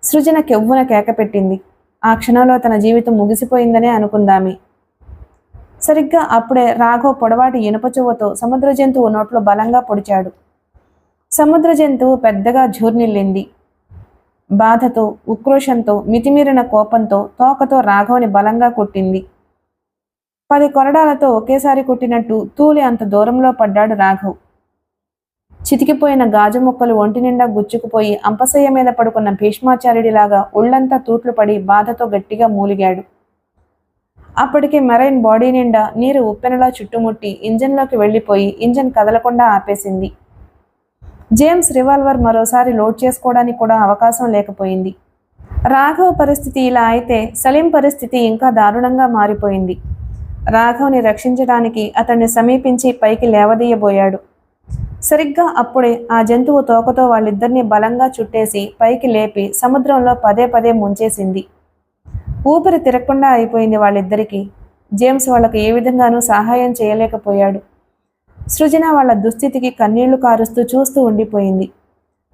సృజన కెవ్వున కేకపెట్టింది. ఆ క్షణంలో తన జీవితం ముగిసిపోయిందనే అనుకుందామి. సరిగ్గా అప్పుడే రాఘవ్ పొడవాటి ఇనుప చువ్వతో సముద్ర జంతువు నోట్లో బలంగా పొడిచాడు. సముద్ర జంతువు పెద్దగా ఝూర్నిల్లింది. బాధతో, ఉక్రోషంతో, మితిమీరిన కోపంతో తోకతో రాఘవ్ని బలంగా కొట్టింది. 10 కొరడాలతో ఒకేసారి కొట్టినట్టు తూలి అంత దూరంలో పడ్డాడు రాఘవ్. చితికిపోయిన గాజు ముక్కలు ఒంటి నిండా గుచ్చుకుపోయి అంపశయ్య మీద పడుకున్న భీష్మాచార్యుడిలాగా ఒళ్లంతా తూట్లు పడి బాధతో గట్టిగా మూలిగాడు. అప్పటికే మెరైన్ బాడీ నిండా నీరు ఉప్పెనలా చుట్టుముట్టి ఇంజన్లోకి వెళ్లిపోయి ఇంజన్ కదలకుండా ఆపేసింది. జేమ్స్ రివాల్వర్ మరోసారి లోడ్ చేసుకోవడానికి కూడా అవకాశం లేకపోయింది. రాఘవ్ పరిస్థితి ఇలా అయితే సలీం పరిస్థితి ఇంకా దారుణంగా మారిపోయింది. రాఘవ్ని రక్షించడానికి అతన్ని సమీపించి పైకి లేవదీయబోయాడు. సరిగ్గా అప్పుడే ఆ జంతువు తోకతో వాళ్ళిద్దరినీ బలంగా చుట్టేసి పైకి లేపి సముద్రంలో పదే పదే ముంచేసింది. ఊపిరి తిరగకుండా అయిపోయింది వాళ్ళిద్దరికీ. జేమ్స్ వాళ్లకు ఏ విధంగానూ సహాయం చేయలేకపోయాడు. సృజన వాళ్ల దుస్థితికి కన్నీళ్లు కారుస్తూ చూస్తూ ఉండిపోయింది.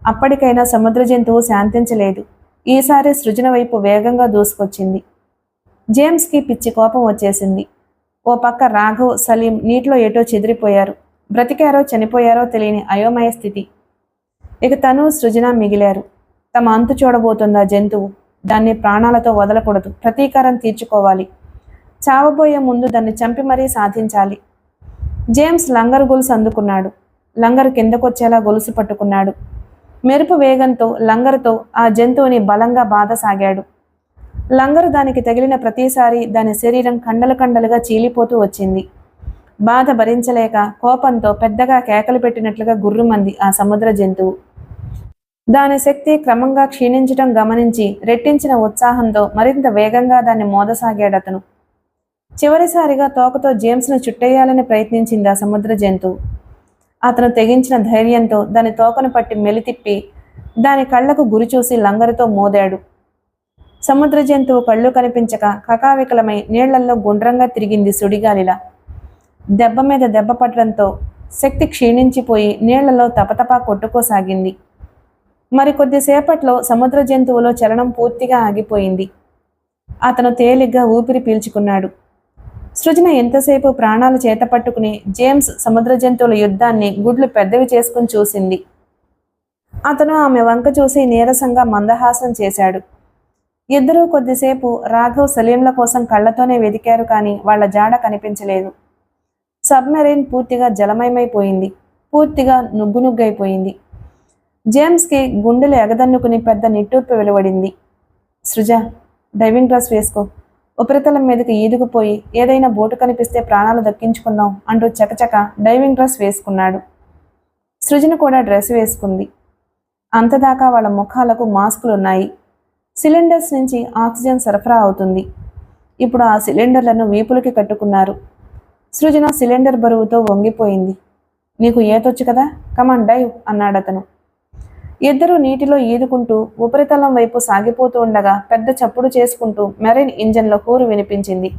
అప్పటికైనా సముద్ర జంతువు శాంతించలేదు. ఈసారి సృజన వైపు వేగంగా దూసుకొచ్చింది. జేమ్స్కి పిచ్చి కోపం వచ్చేసింది. ఓ పక్క రాఘవ్, సలీం నీటిలో ఏటో చెదిరిపోయారు. బ్రతికారో చనిపోయారో తెలియని అయోమయ స్థితి. ఇక తను, సృజన మిగిలారు. తమ అంతు చూడబోతుందా జంతువు. దాన్ని ప్రాణాలతో వదలకూడదు. ప్రతీకారం తీర్చుకోవాలి. చావబోయే ముందు దాన్ని చంపి మరీ సాధించాలి. జేమ్స్ లంగర్ గొలుసు అందుకున్నాడు. లంగరు కిందకొచ్చేలా గొలుసు పట్టుకున్నాడు. మెరుపు వేగంతో లంగరుతో ఆ జంతువుని బలంగా బాధసాగాడు. లంగరు దానికి తగిలిన ప్రతిసారి దాని శరీరం కండలు కండలుగా చీలిపోతూ వచ్చింది. బాధ భరించలేక కోపంతో పెద్దగా కేకలు పెట్టినట్లుగా గుర్రుమంది ఆ సముద్ర జంతువు. దాని శక్తి క్రమంగా క్షీణించటం గమనించి రెట్టించిన ఉత్సాహంతో మరింత వేగంగా దాన్ని మోదసాగాడతను. చివరిసారిగా తోకతో జేమ్స్ను చుట్టేయాలని ప్రయత్నించింది ఆ సముద్ర జంతువు. అతను తెగించిన ధైర్యంతో దాని తోకను పట్టి మెలితిప్పి దాని కళ్లకు గురిచూసి లంగరుతో మోదాడు. సముద్ర జంతువు కళ్ళు కనిపించక కకావికలమై నీళ్లల్లో గుండ్రంగా తిరిగింది సుడిగాలిలా. దెబ్బ మీద దెబ్బ పట్టడంతో శక్తి క్షీణించిపోయి నీళ్లలో తపతపా కొట్టుకోసాగింది. మరికొద్దిసేపట్లో సముద్ర జంతువులో చలనం పూర్తిగా ఆగిపోయింది. అతను తేలిగ్గా ఊపిరి పీల్చుకున్నాడు. సృజన ఎంతసేపు ప్రాణాలు చేతపట్టుకుని జేమ్స్ సముద్ర జంతువుల యుద్ధాన్ని గుడ్లు పెద్దవి చేసుకుని చూసింది. అతను ఆమె వంక చూసి నీరసంగా మందహాసం చేశాడు. ఇద్దరూ కొద్దిసేపు రాఘవ్, సలీంల కోసం కళ్లతోనే వెతికారు, కానీ వాళ్ల జాడ కనిపించలేదు. సబ్మెరైన్ పూర్తిగా జలమయమైపోయింది. పూర్తిగా నుగ్గునుగ్గైపోయింది. జేమ్స్కి గుండెలు ఎగదన్నుకుని పెద్ద నిట్టూర్పు వెలువడింది. సృజ, డైవింగ్ డ్రెస్ వేసుకో. ఉపరితలం మీదకి ఈదుకుపోయి ఏదైనా బోటు కనిపిస్తే ప్రాణాలు దక్కించుకుందాం అంటూ చకచక డైవింగ్ డ్రెస్ వేసుకున్నాడు. సృజన కూడా డ్రెస్ వేసుకుంది. అంతదాకా వాళ్ళ ముఖాలకు మాస్కులున్నాయి. సిలిండర్స్ నుంచి ఆక్సిజన్ సరఫరా అవుతుంది. ఇప్పుడు ఆ సిలిండర్లను వీపులకి కట్టుకున్నారు. సృజన సిలిండర్ బరువుతో వంగిపోయింది. నీకు ఏతొచ్చు కదా, కమాన్ డైవ్ అన్నాడతను. ఇద్దరూ నీటిలో ఈదుకుంటూ ఉపరితలం వైపు సాగిపోతూ ఉండగా పెద్ద చప్పుడు చేసుకుంటూ మెరైన్ ఇంజన్లో హూరు వినిపించింది.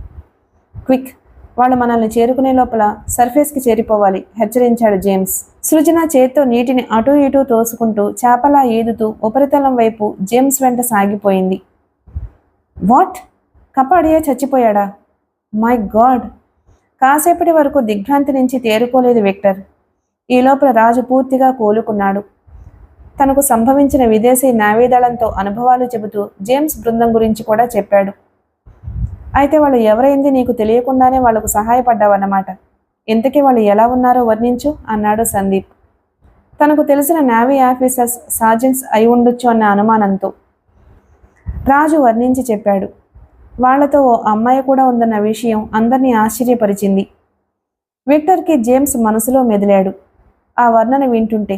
క్విక్, వాళ్ళు మనల్ని చేరుకునే లోపల సర్ఫేస్కి చేరిపోవాలి, హెచ్చరించాడు జేమ్స్. సృజన చేత్తో నీటిని అటూ ఇటూ తోసుకుంటూ చేపలా ఈదుతూ ఉపరితలం వైపు జేమ్స్ వెంట సాగిపోయింది. వాట్? కపాడియే చచ్చిపోయాడా? My God! కాసేపటి వరకు దిగ్భ్రాంతి నుంచి తేరుకోలేదు విక్టర్. ఈ లోపల రాజు పూర్తిగా కోలుకున్నాడు. తనకు సంభవించిన విదేశీ నావీదళంతో అనుభవాలు చెబుతూ జేమ్స్ బృందం గురించి కూడా చెప్పాడు. అయితే వాళ్ళు ఎవరైంది నీకు తెలియకుండానే వాళ్లకు సహాయపడ్డావన్నమాట. ఇంతకీ వాళ్ళు ఎలా ఉన్నారో వర్ణించు అన్నాడు సందీప్. తనకు తెలిసిన నేవీ ఆఫీసర్స్, సార్జెంట్స్ అయి ఉండొచ్చు అన్న అనుమానంతో రాజు వర్ణించి చెప్పాడు. వాళ్లతో ఓ అమ్మాయి కూడా ఉందన్న విషయం అందరినీ ఆశ్చర్యపరిచింది. విక్టర్కి జేమ్స్ మనసులో మెదిలాడు. ఆ వర్ణన వింటుంటే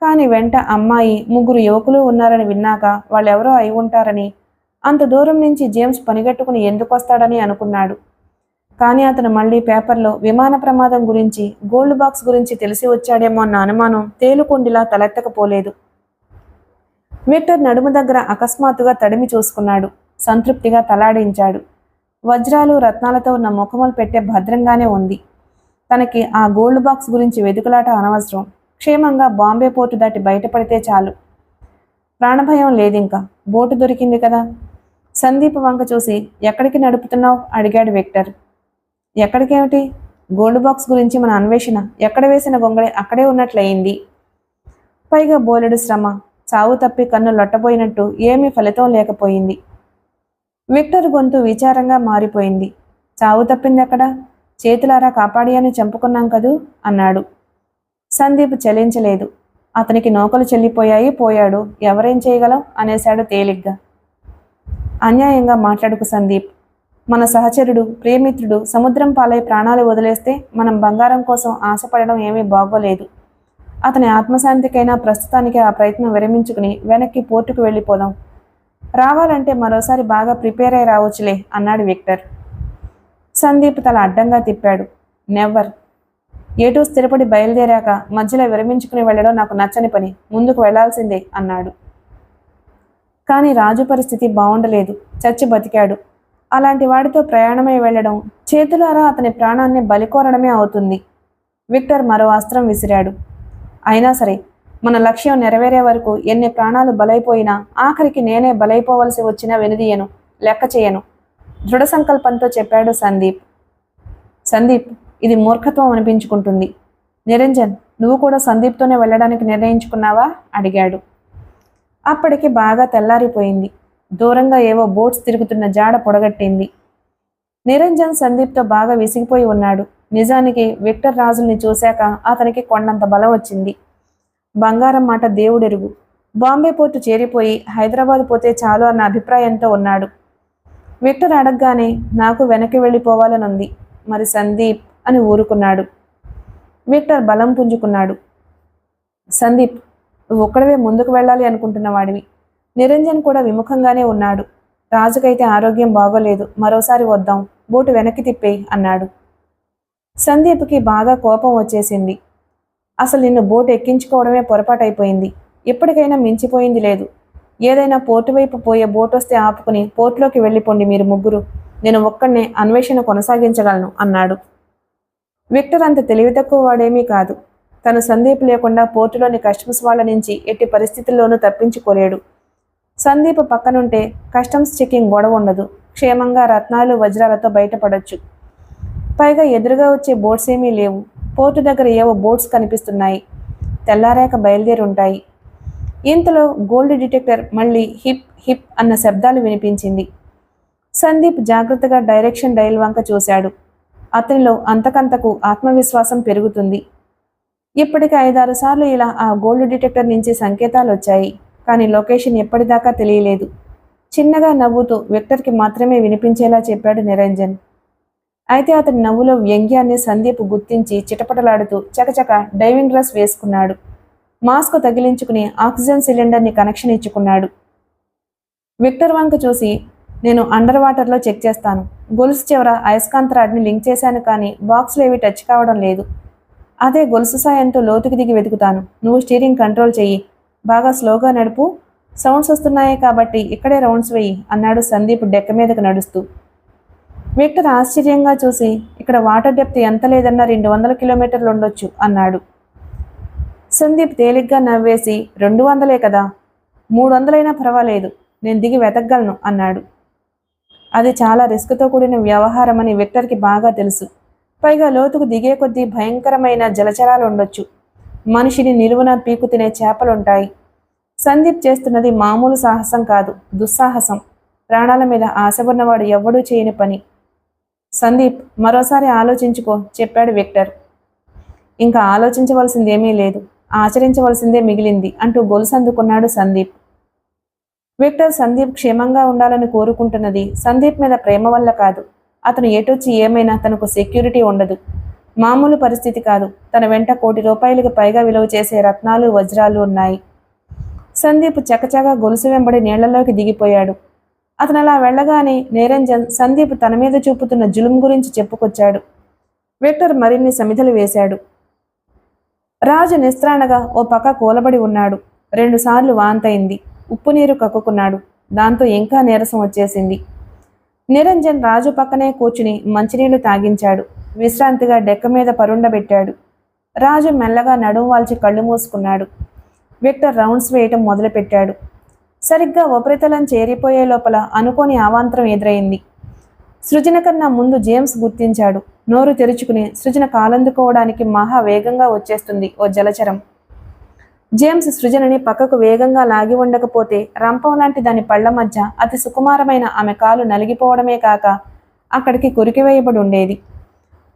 కానీ వెంట అమ్మాయి, ముగ్గురు యువకులు ఉన్నారని విన్నాక వాళ్ళెవరో అయి ఉంటారని, అంత దూరం నుంచి జేమ్స్ పనిగట్టుకుని ఎందుకొస్తాడని అనుకున్నాడు. కానీ అతను మళ్ళీ పేపర్లో విమాన ప్రమాదం గురించి, గోల్డ్ బాక్స్ గురించి తెలిసి వచ్చాడేమో అన్న అనుమానం తేలుకొండిలా తలెత్తకపోలేదు. విక్టర్ నడుము దగ్గర అకస్మాత్తుగా తడిమి చూసుకున్నాడు. సంతృప్తిగా తలాడించాడు. వజ్రాలు, రత్నాలతో ఉన్న ముఖములు పెట్టే భద్రంగానే ఉంది. తనకి ఆ గోల్డ్ బాక్స్ గురించి వెతుకులాట అనవసరం. క్షేమంగా బాంబే పోర్టు దాటి బయటపడితే చాలు. ప్రాణభయం లేదింకా. బోటు దొరికింది కదా. సందీప్ వంక చూసి, ఎక్కడికి నడుపుతున్నావు అడిగాడు విక్టర్. ఎక్కడికేమిటి? గోల్డ్ బాక్స్ గురించి మన అన్వేషణ ఎక్కడ వేసిన గొంగళి అక్కడే ఉన్నట్లయింది. పైగా బోలెడు శ్రమ. చావు తప్పి కన్ను లొట్టబోయినట్టు ఏమీ ఫలితం లేకపోయింది. విక్టర్ గొంతు విచారంగా మారిపోయింది. చావు తప్పింది ఎక్కడ? చేతులారా కాపాడి అని చంపుకున్నాం కదూ అన్నాడు. సందీప్ చలించలేదు. అతనికి నౌకలు చెల్లిపోయాయి, పోయాడు. ఎవరేం చేయగలం అనేశాడు తేలిగ్గా. అన్యాయంగా మాట్లాడుకు సందీప్. మన సహచరుడు, ప్రియమిత్రుడు సముద్రం పాలై ప్రాణాలు వదిలేస్తే మనం బంగారం కోసం ఆశపడడం ఏమీ బాగోలేదు. అతని ఆత్మశాంతికైనా ప్రస్తుతానికి ఆ ప్రయత్నం విరమించుకుని వెనక్కి పోర్టుకు వెళ్ళిపోదాం. రావాలంటే మరోసారి బాగా ప్రిపేర్ అయి రావచ్చులే అన్నాడు విక్టర్. సందీప్ తల అడ్డంగా తిప్పాడు. నెవ్వర్. ఏటూ స్థిరపడి బయలుదేరాక మధ్యలో విరమించుకుని వెళ్ళడం నాకు నచ్చని పని. ముందుకు వెళ్లాల్సిందే అన్నాడు. కానీ రాజు పరిస్థితి బాగుండలేదు. చచ్చి బతికాడు. అలాంటి వాడితో ప్రయాణమై వెళ్లడం చేతులారా అతని ప్రాణాన్ని బలికోరడమే అవుతుంది. విక్టర్ మరో అస్త్రం విసిరాడు. అయినా సరే, మన లక్ష్యం నెరవేరే వరకు ఎన్ని ప్రాణాలు బలైపోయినా ఆఖరికి నేనే బలైపోవలసి వచ్చినా వెనుదీయను, లెక్క చేయను దృఢ సంకల్పంతో చెప్పాడు సందీప్. సందీప్, ఇది మూర్ఖత్వం అనిపించుకుంటుంది. నిరంజన్, నువ్వు కూడా సందీప్తోనే వెళ్ళడానికి నిర్ణయించుకున్నావా అడిగాడు. అప్పటికి బాగా తెల్లారిపోయింది. దూరంగా ఏవో బోట్స్ తిరుగుతున్న జాడ పొడగట్టింది. నిరంజన్ సందీప్తో బాగా విసిగిపోయి ఉన్నాడు. నిజానికి విక్టర్ రాజుల్ని చూశాక అతనికి కొండంత బలం వచ్చింది. బంగారం మాట దేవుడెరుగు. బాంబే పోర్టు చేరిపోయి హైదరాబాద్ పోతే చాలు అన్న అభిప్రాయంతో ఉన్నాడు. విక్టర్ అడగగానే నాకు వెనక్కి వెళ్ళిపోవాలనుంది. మరి సందీప్ అని ఊరుకున్నాడు. విక్టర్ బలం పుంజుకున్నాడు. సందీప్, నువ్వు ఒక్కడవే ముందుకు వెళ్ళాలి అనుకుంటున్న వాడివి. నిరంజన్ కూడా విముఖంగానే ఉన్నాడు. రాజుకైతే ఆరోగ్యం బాగోలేదు. మరోసారి వద్దాం. బోటు వెనక్కి తిప్పేయి అన్నాడు. సందీప్కి బాగా కోపం వచ్చేసింది. అసలు నిన్ను బోటు ఎక్కించుకోవడమే పొరపాటైపోయింది. ఎప్పటికైనా మించిపోయింది లేదు. ఏదైనా పోర్టు వైపు పోయే బోట్ వస్తే ఆపుకుని పోర్టులోకి వెళ్ళిపోండి మీరు ముగ్గురు. నేను ఒక్కడనే అన్వేషణ కొనసాగించగలను అన్నాడు. విక్టర్ అంత తెలివి తక్కువ వాడేమీ కాదు. తను సందీప్ లేకుండా పోర్టులోని కస్టమ్స్ వాళ్ళ నుంచి ఎట్టి పరిస్థితుల్లోనూ తప్పించుకోలేడు. సందీప్ పక్కనుంటే కస్టమ్స్ చెకింగ్ గొడవ ఉండదు. క్షేమంగా రత్నాలు, వజ్రాలతో బయటపడొచ్చు. పైగా ఎదురుగా వచ్చే బోట్స్ ఏమీ లేవు. పోర్టు దగ్గర ఏవో బోట్స్ కనిపిస్తున్నాయి. తెల్లారాక బయలుదేరి ఉంటాయి. ఇంతలో గోల్డ్ డిటెక్టర్ మళ్ళీ హిప్ హిప్ అన్న శబ్దాలు వినిపించింది. సందీప్ జాగ్రత్తగా డైరెక్షన్ డైల్ వంక చూశాడు. అతనిలో అంతకంతకు ఆత్మవిశ్వాసం పెరుగుతుంది. ఇప్పటికి 5-6 సార్లు ఇలా ఆ గోల్డ్ డిటెక్టర్ నుంచి సంకేతాలు వచ్చాయి. కానీ లొకేషన్ ఎప్పటిదాకా తెలియలేదు. చిన్నగా నవ్వుతూ విక్టర్కి మాత్రమే వినిపించేలా చెప్పాడు నిరంజన్. అయితే అతని నవ్వులో వ్యంగ్యాన్ని సందీప్ గుర్తించి చిటపటలాడుతూ చకచక డైవింగ్ డ్రెస్ వేసుకున్నాడు. మాస్క్ తగిలించుకుని ఆక్సిజన్ సిలిండర్ని కనెక్షన్ ఇచ్చుకున్నాడు. విక్టర్ వంక చూసి, నేను అండర్ వాటర్లో చెక్ చేస్తాను. గొలుసు చివర అయస్కాంత రాడ్ని లింక్ చేశాను, కానీ బాక్స్లో ఏవి టచ్ కావడం లేదు. అదే గొలుసు సాయంతో లోతుకి దిగి వెతుకుతాను. నువ్వు స్టీరింగ్ కంట్రోల్ చెయ్యి. బాగా స్లోగా నడుపు. సౌండ్స్ వస్తున్నాయి కాబట్టి ఇక్కడే రౌండ్స్ వెయ్యి అన్నాడు సందీప్ డెక్క మీదకు నడుస్తూ. విక్టర్ ఆశ్చర్యంగా చూసి, ఇక్కడ వాటర్ డెప్త్ ఎంత లేదన్నా 200 కిలోమీటర్లు ఉండొచ్చు అన్నాడు. సందీప్ తేలిగ్గా నవ్వేసి, 200 కదా, 300 పర్వాలేదు, నేను దిగి వెతకగలను అన్నాడు. అది చాలా రిస్క్తో కూడిన వ్యవహారమని విక్టర్కి బాగా తెలుసు. పైగా లోతుకు దిగే కొద్దీ భయంకరమైన జలచరాలు ఉండొచ్చు. మనిషిని నిలువున పీకు తినే చేపలుంటాయి. సందీప్ చేస్తున్నది మామూలు సాహసం కాదు, దుస్సాహసం. ప్రాణాల మీద ఆశ ఉన్నవాడు ఎవ్వడూ చేయని పని. సందీప్, మరోసారి ఆలోచించుకో చెప్పాడు విక్టర్. ఇంకా ఆలోచించవలసిందేమీ లేదు, ఆచరించవలసిందే మిగిలింది అంటూ గొలుసు అందుకున్నాడు సందీప్. విక్టర్ సందీప్ క్షేమంగా ఉండాలని కోరుకుంటున్నది సందీప్ మీద ప్రేమ వల్ల కాదు. అతను ఎటొచ్చి ఏమైనా తనకు సెక్యూరిటీ ఉండదు. మామూలు పరిస్థితి కాదు. తన వెంట ₹1,00,00,000కి పైగా విలువ చేసే రత్నాలు, వజ్రాలు ఉన్నాయి. సందీప్ చకచకా గొలుసు వెంబడి నీళ్లలోకి దిగిపోయాడు. అతను అలా వెళ్ళగానే నిరంజన్ సందీప్ తన మీద చూపుతున్న జులుం గురించి చెప్పుకొచ్చాడు. విక్టర్ మరిన్ని సమిధలు వేశాడు. రాజు నిస్త్రాణగా ఓ పక్క కూలబడి ఉన్నాడు. 2 సార్లు వాంతైంది. ఉప్పు నీరు కక్కుకున్నాడు. దాంతో ఇంకా నీరసం వచ్చేసింది. నిరంజన్ రాజు పక్కనే కూర్చుని మంచినీళ్లు తాగించాడు. విశ్రాంతిగా డెక్క మీద పరుండబెట్టాడు. రాజు మెల్లగా నడుం వాల్చి కళ్ళు మూసుకున్నాడు. విక్టర్ రౌండ్స్ వేయటం మొదలుపెట్టాడు. సరిగ్గా ఉపరితలం చేరిపోయే లోపల అనుకోని అవాంతరం ఎదురైంది. సృజన కన్నా ముందు జేమ్స్ గుర్తించాడు. నోరు తెరుచుకుని సృజన కాలందుకోవడానికి మహా వేగంగా వచ్చేస్తుంది ఓ జలచరం. జేమ్స్ సృజనని పక్కకు వేగంగా లాగి ఉండకపోతే రంపం లాంటి దాని పళ్ల మధ్య అతి సుకుమారమైన ఆమె కాలు నలిగిపోవడమే కాక అక్కడికి కొరికివేయబడి ఉండేది.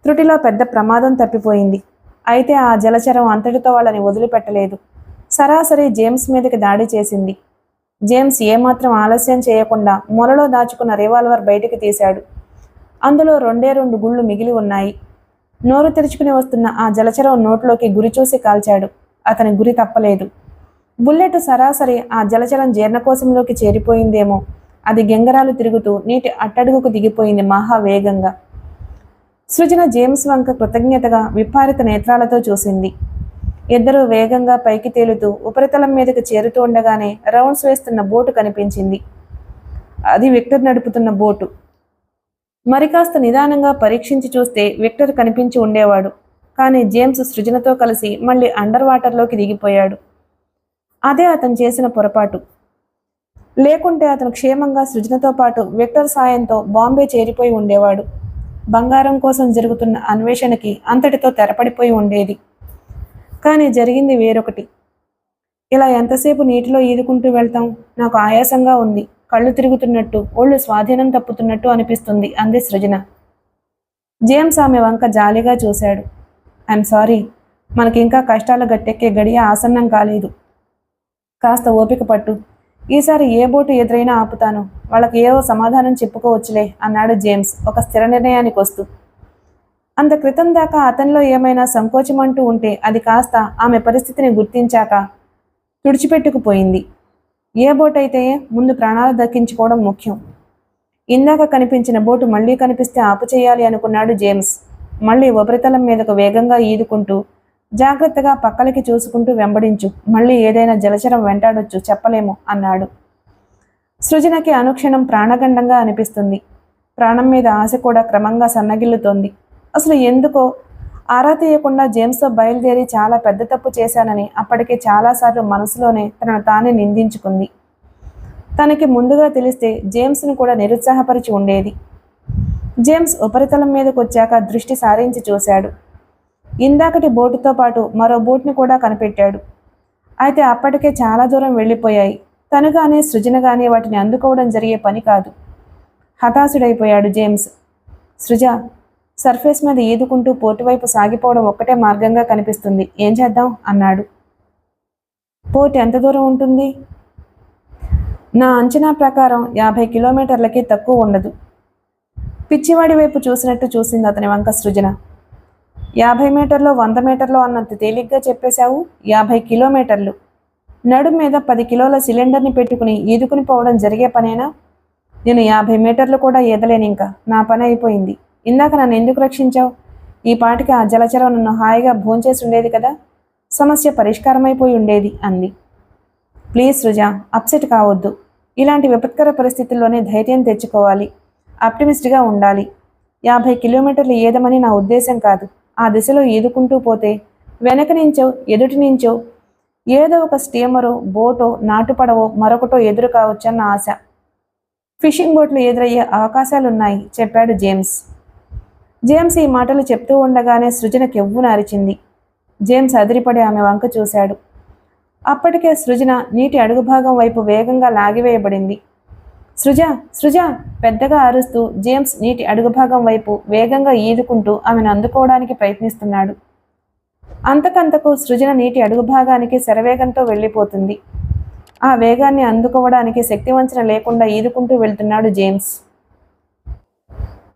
త్రుటిలో పెద్ద ప్రమాదం తప్పిపోయింది. అయితే ఆ జలచరం అంతటితో వాళ్ళని వదిలిపెట్టలేదు. సరాసరి జేమ్స్ మీదకి దాడి చేసింది. జేమ్స్ ఏమాత్రం ఆలస్యం చేయకుండా మొలలో దాచుకున్న రివాల్వర్ బయటికి తీశాడు. అందులో 2 గుళ్ళు మిగిలి ఉన్నాయి. నోరు తెరుచుకుని వస్తున్న ఆ జలచరం నోట్లోకి గురి చూసి కాల్చాడు. అతని గురి తప్పలేదు. బుల్లెట్ సరాసరి ఆ జలచరం జీర్ణకోశంలోకి చేరిపోయిందేమో. అది గెంగరాలు తిరుగుతూ నీటి అట్టడుగుకు దిగిపోయింది మహావేగంగా. సృజన జేమ్స్ వంక కృతజ్ఞతగా విప్పారిత నేత్రాలతో చూసింది. ఇద్దరూ వేగంగా పైకి తేలుతూ ఉపరితలం మీదకి చేరుతూ ఉండగానే రౌండ్స్ వేస్తున్న బోటు కనిపించింది. అది విక్టర్ నడుపుతున్న బోటు. మరి కాస్త నిదానంగా పరీక్షించి చూస్తే విక్టర్ కనిపించి ఉండేవాడు. కానీ జేమ్స్ సృజనతో కలిసి మళ్ళీ అండర్ వాటర్లోకి దిగిపోయాడు. అదే అతను చేసిన పొరపాటు. లేకుంటే అతను క్షేమంగా సృజనతో పాటు విక్టర్ సాయంతో బాంబే చేరిపోయి ఉండేవాడు. బంగారం కోసం జరుగుతున్న అన్వేషణకి అంతటితో తెరపడిపోయి ఉండేది. కానీ జరిగింది వేరొకటి. ఇలా ఎంతసేపు నీటిలో ఈదుకుంటూ వెళ్తాం? నాకు ఆయాసంగా ఉంది. కళ్ళు తిరుగుతున్నట్టు, ఒళ్ళు స్వాధీనం తప్పుతున్నట్టు అనిపిస్తుంది అంది సృజన. జేమ్స్ ఆమె వంక జాలిగా చూశాడు. ఐఎమ్ సారీ, మనకింకా కష్టాలు గట్టెక్కే గడియ ఆసన్నం కాలేదు. కాస్త ఓపిక పట్టు. ఈసారి ఏ బోటు ఎదురైనా ఆపుతాను. వాళ్ళకి ఏవో సమాధానం చెప్పుకోవచ్చులే అన్నాడు జేమ్స్ ఒక స్థిర నిర్ణయానికి వస్తూ. అంత క్రితం దాకా అతనిలో ఏమైనా సంకోచమంటూ ఉంటే అది కాస్త ఆమె పరిస్థితిని గుర్తించాక తుడిచిపెట్టుకుపోయింది. ఏ బోట్ అయితే ముందు ప్రాణాలు దక్కించుకోవడం ముఖ్యం. ఇందాక కనిపించిన బోటు మళ్ళీ కనిపిస్తే ఆపు చేయాలి అనుకున్నాడు జేమ్స్. మళ్ళీ ఉపరితలం మీదకు వేగంగా ఈదుకుంటూ జాగ్రత్తగా పక్కలకి చూసుకుంటూ వెంబడించు. మళ్ళీ ఏదైనా జలచరం వెంటాడొచ్చు, చెప్పలేము అన్నాడు. సృజనకి అనుక్షణం ప్రాణగండంగా అనిపిస్తుంది. ప్రాణం మీద ఆశ కూడా క్రమంగా సన్నగిల్లుతోంది. అసలు ఎందుకో ఆరా తీయకుండా జేమ్స్తో బయలుదేరి చాలా పెద్ద తప్పు చేశానని అప్పటికే చాలాసార్లు మనసులోనే తనను తానే నిందించుకుంది. తనకి ముందుగా తెలిస్తే జేమ్స్ను కూడా నిరుత్సాహపరిచి ఉండేది. జేమ్స్ ఉపరితలం మీదకు వచ్చాక దృష్టి సారించి చూశాడు. ఇందాకటి బోటుతో పాటు మరో బోట్ని కూడా కనిపెట్టాడు. అయితే అప్పటికే చాలా దూరం వెళ్ళిపోయాయి. తను కానీ సృజన కానీ వాటిని అందుకోవడం జరిగే పని కాదు. హతాశుడైపోయాడు జేమ్స్. సృజ, సర్ఫేస్ మీద ఈదుకుంటూ పోర్టు వైపు సాగిపోవడం ఒక్కటే మార్గంగా కనిపిస్తుంది. ఏం చేద్దాం అన్నాడు. పోర్ట్ ఎంత దూరం ఉంటుంది? నా అంచనా ప్రకారం 50 కిలోమీటర్లకి తక్కువ ఉండదు. పిచ్చివాడి వైపు చూసినట్టు చూసింది అతని వంక సృజన. 50 మీటర్లు 100 మీటర్లు అన్నంత తేలిగ్గా చెప్పేశావు. 50 కిలోమీటర్లు. నడుం మీద 10 కిలోల సిలిండర్ని పెట్టుకుని ఈదుకుని పోవడం జరిగే పనేనా? నేను 50 మీటర్లు కూడా ఈదలేను. ఇంకా నా పని అయిపోయింది. ఇందాక నన్ను ఎందుకు రక్షించావు? ఈ పాటికి ఆ జలచరం నన్ను హాయిగా భోంచేసి ఉండేది కదా. సమస్య పరిష్కారమైపోయి ఉండేది అంది. ప్లీజ్ సృజ, అప్సెట్ కావద్దు. ఇలాంటి విపత్కర పరిస్థితుల్లోనే ధైర్యం తెచ్చుకోవాలి. ఆప్టిమిస్ట్గా ఉండాలి. 50 కిలోమీటర్లు ఈదమని నా ఉద్దేశం కాదు. ఆ దిశలో ఈదుకుంటూ పోతే వెనక నుంచో ఎదుటి నుంచో ఏదో ఒక స్టీమరో, బోటో, నాటుపడవో మరొకటో ఎదురు కావచ్చన్న ఆశ. ఫిషింగ్ బోట్లు ఎదురయ్యే అవకాశాలున్నాయి చెప్పాడు జేమ్స్. జేమ్స్ ఈ మాటలు చెప్తూ ఉండగానే సృజన కెవ్వున అరిచింది. జేమ్స్ అదిరిపడి ఆమె వంక చూశాడు. అప్పటికే సృజన నీటి అడుగు భాగం వైపు వేగంగా లాగివేయబడింది. సృజ, సృజ పెద్దగా అరుస్తూ జేమ్స్ నీటి అడుగు భాగం వైపు వేగంగా ఈదుకుంటూ ఆమెను అందుకోవడానికి ప్రయత్నిస్తున్నాడు. అంతకంతకు సృజన నీటి అడుగు భాగానికి శరవేగంతో వెళ్ళిపోతుంది. ఆ వేగాన్ని అందుకోవడానికి శక్తివంచన లేకుండా ఈదుకుంటూ వెళ్తున్నాడు జేమ్స్.